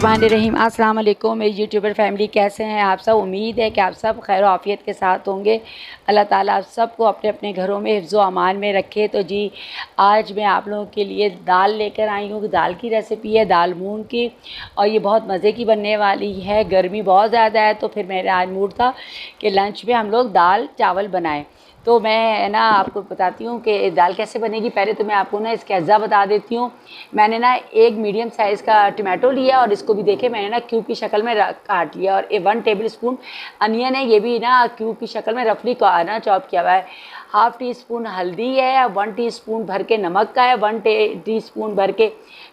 बिस्मिल्लाहिर्रहमानिर्रहीम। अस्सलाम वालेकुम मेरी यूट्यूबर फैमिली, कैसे हैं आप सब। उम्मीद है कि आप सब खैर आफियत के साथ होंगे। अल्लाह ताला आप सबको अपने अपने घरों में हिफ्ज़ व अमान में रखे। तो जी आज मैं आप लोगों के लिए दाल लेकर आई हूँ। दाल की रेसिपी है, दाल मूंग की, और ये बहुत मज़े की बनने वाली है। गर्मी बहुत ज़्यादा है तो फिर मेरा आज मूड था कि लंच में हम लोग दाल चावल बनाएँ। तो मैं ना आपको बताती हूँ कि दाल कैसे बनेगी। पहले तो मैं आपको ना इसके अज्जा बता देती हूँ। मैंने ना एक मीडियम साइज़ का टमाटो लिया और इसको भी देखे मैंने ना क्यूब की शक्ल में काट लिया। और 1 टेबल स्पून अनियन है, ये भी ना क्यूब की शक्ल में रफली ना चॉप किया हुआ है। हाफ़ टी स्पून हल्दी है, 1 टीस्पून भर के नमक का है, 1 टीस्पून भर के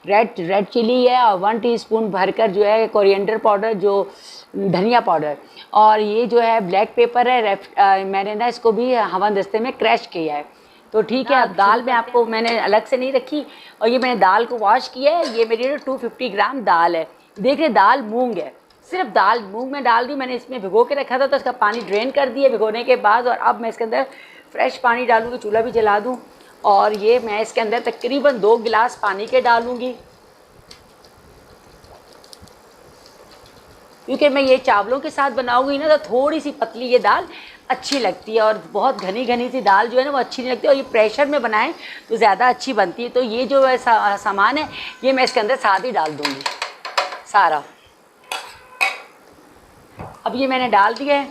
रेड चिली है, और 1 टीस्पून भरकर जो है कोरिएंडर पाउडर, जो धनिया पाउडर, और ये जो है ब्लैक पेपर है। मैंने ना इसको भी हवन दस्ते में क्रश किया है। तो ठीक है, अब दाल में आपको मैंने अलग से नहीं रखी, और ये मैंने दाल को वॉश किया है। ये मेरी 250 ग्राम दाल है। देख रहे दाल मूंग है, सिर्फ दाल मूंग में डाल दी मैंने। इसमें भिगो के रखा था तो इसका पानी ड्रेन कर दिया भिगोने के बाद। और अब मैं इसके अंदर फ्रेश पानी डालूँगी, चूल्हा भी जला दूँ, और ये मैं इसके अंदर तकरीबन 2 गिलास पानी के डालूँगी, क्योंकि मैं ये चावलों के साथ बनाऊंगी ना तो थोड़ी सी पतली ये दाल अच्छी लगती है, और बहुत घनी घनी सी दाल जो है ना वो अच्छी नहीं लगती। और ये प्रेशर में बनाएं तो ज़्यादा अच्छी बनती है। तो ये जो है सामान है ये मैं इसके अंदर साथ ही डाल दूँगी सारा। अब ये मैंने डाल दिया है,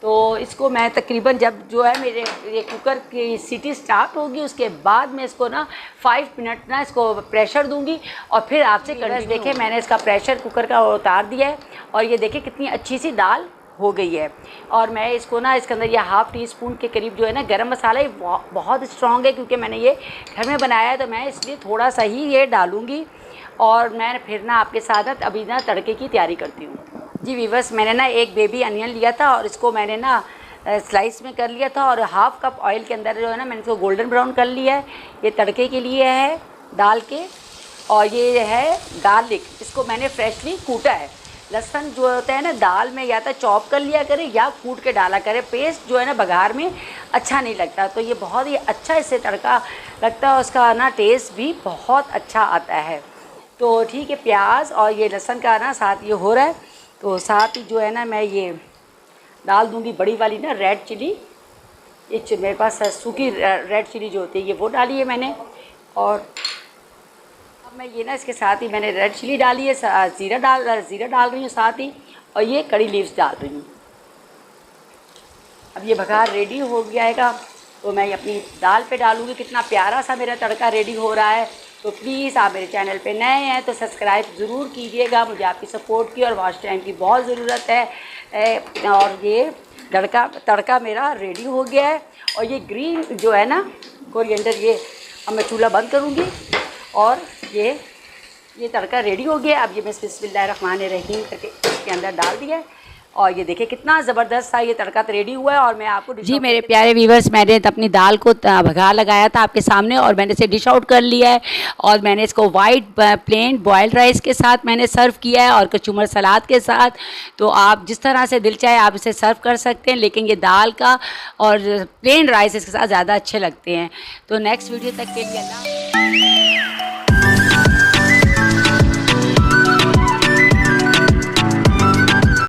तो इसको मैं तकरीबन जब जो है मेरे ये कुकर की सीटी स्टार्ट होगी उसके बाद मैं इसको ना 5 मिनट ना इसको प्रेशर दूंगी, और फिर आपसे कंटिन्यू। देखें मैंने इसका प्रेशर कुकर का उतार दिया है, और ये देखें कितनी अच्छी सी दाल हो गई है। और मैं इसको ना इसके अंदर ये हाफ़ टी स्पून के करीब जो है ना गरम मसाला, ये बहुत स्ट्रॉन्ग है क्योंकि मैंने ये घर में बनाया है, तो मैं इसलिए थोड़ा सा ही ये डालूँगी। और मैं फिर ना आपके साथ अभी ना तड़के की तैयारी करती हूँ। जी वीवर्स, मैंने ना एक बेबी अनियन लिया था और इसको मैंने ना स्लाइस में कर लिया था, और हाफ़ कप ऑयल के अंदर जो है ना मैंने इसको गोल्डन ब्राउन कर लिया है। ये तड़के के लिए है दाल के। और ये है गार्लिक, इसको मैंने फ्रेशली कूटा है। लहसुन जो होता है ना दाल में या तो चॉप कर लिया करे या कूट के डाला करे। पेस्ट जो है ना बघार में अच्छा नहीं लगता, तो ये बहुत ही अच्छा इससे तड़का लगता है, उसका ना टेस्ट भी बहुत अच्छा आता है। तो ठीक है, प्याज और ये लहसुन का ना साथ ये हो रहा है, तो साथ ही जो है ना मैं ये डाल दूंगी बड़ी वाली ना रेड चिली। ये मेरे पास सूखी रेड चिली जो होती है ये वो डाली है मैंने। और अब मैं ये ना इसके साथ ही मैंने रेड चिली डाली है, ज़ीरा डाल रही हूँ साथ ही, और ये कड़ी लीव्स डाल रही हूँ। अब ये बघार रेडी हो गया तो मैं अपनी दाल पे डालूँगी। कितना प्यारा सा मेरा तड़का रेडी हो रहा है। तो प्लीज़ आप मेरे चैनल पे नए हैं तो सब्सक्राइब ज़रूर कीजिएगा। मुझे आपकी सपोर्ट की और वॉच टाइम की बहुत ज़रूरत है। और ये तड़का मेरा रेडी हो गया है। और ये ग्रीन जो है ना कोरिएंडर, ये अब मैं चूल्हा बंद करूँगी, और ये तड़का रेडी हो गया। अब ये मैं बिस्मिल्लाहिर्रहमानिर्रहीम करके इसके अंदर डाल दिया है, और ये देखिए कितना ज़बरदस्त सा ये तड़का रेडी हुआ है। और मैं आपको जी मेरे प्यारे व्यूवर्स, मैंने अपनी दाल को भगार लगाया था आपके सामने, और मैंने इसे डिश आउट कर लिया है। और मैंने इसको वाइट प्लेन बॉयल्ड राइस के साथ मैंने सर्व किया है, और कचूमर सलाद के साथ। तो आप जिस तरह से दिल चाहे आप इसे सर्व कर सकते हैं, लेकिन ये दाल का और प्लेन राइस इसके साथ ज़्यादा अच्छे लगते हैं। तो नेक्स्ट वीडियो तक के लिए अल्लाह।